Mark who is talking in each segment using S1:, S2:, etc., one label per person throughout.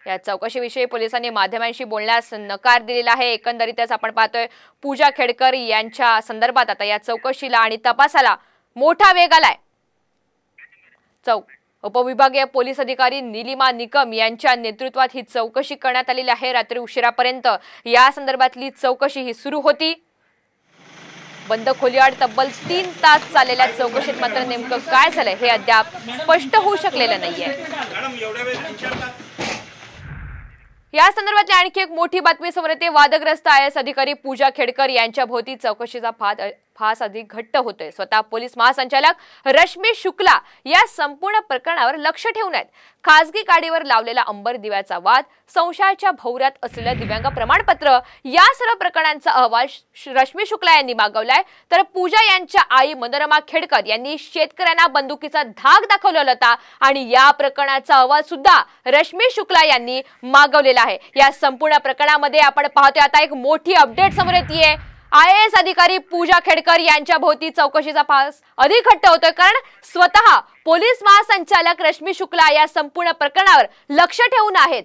S1: या चौकशीविषयी पोलिसांनी माध्यमांशी बोलण्यास नकार दिलेला आहे। एकंदरीतच आपण पाहतोय पूजा खेडकर यांच्या संदर्भात आता या चौकशीला आणि तपासाला मोठा वेग आलाय। उपविभागीय पोलीस अधिकारी नीलिमा निकम यांच्या नेतृत्वात ही चौकशी करण्यात आलेली आहे। रात्री उशिरापर्यंत या संदर्भातली चौकशी ही सुरू होती। बंद खोलीआड तब्बल 3 तास चाललेल्या चौकशीत मात्र नेमकं काय झालंय हे अद्याप स्पष्ट होऊ शकलेलं नाहीये। या संदर्भातली आणखी एक मोठी बातमी समोर येते। वादग्रस्त IAS अधिकारी पूजा खेडकर यांच्या भोवती चौकशीचा फास अधिक घट्ट होतोय। स्वतः पोलीस महासंचालक रश्मी शुक्ला या संपूर्ण प्रकरणावर लक्ष ठेवून आहेत। खासगी गाडीवर लावलेला अंबर दिव्याचा वाद, संशयाच्या भोवऱ्यात असलेलं दिव्यांग प्रमाणपत्र या सर्व प्रकरणांचा अहवाल रश्मी शुक्ला यांनी मागवलाय। तर पूजा यांच्या आई मनोरमा खेडकर यांनी शेतकऱ्यांना बंदुकीचा धाक दाखवला होता आणि या प्रकरणाचा अहवाल सुद्धा रश्मी शुक्ला यांनी मागवलेला आहे। या संपूर्ण प्रकरणामध्ये आपण पाहतोय आता एक मोठी अपडेट समोर येतेय। IAS अधिकारी पूजा खेडकर यांच्या भोवती चौकशीचा फास अधिक घट्ट होतोय, कारण स्वतः पोलीस महासंचालक रश्मी शुक्ला या संपूर्ण प्रकरणावर लक्ष ठेवून आहेत।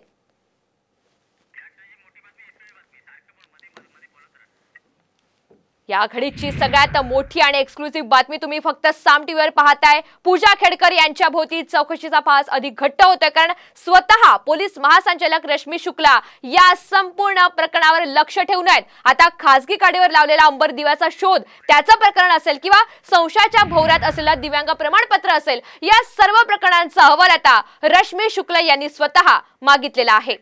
S1: या घडीची सगळ्यात मोठी आणि एक्सक्लुसिव्ह बातमी तुम्ही फक्त साम टीव्हीवर पाहताय। पूजा खेडकर यांच्या भोवती चौकशीचा फास अधिक घट्ट होतोय, कारण स्वतः पोलीस महासंचालक रश्मी शुक्ला या संपूर्ण प्रकरणावर लक्ष ठेवून आहेत। आता खासगी गाडीवर लावलेला अंबर दिव्याचा शोध, त्याचं प्रकरण असेल किंवा संशयाच्या भोवऱ्यात असलेला दिव्यांग प्रमाणपत्र असेल, या सर्व प्रकरणांचा अहवाल आता रश्मी शुक्ला यांनी स्वतः मागितलेला आहे।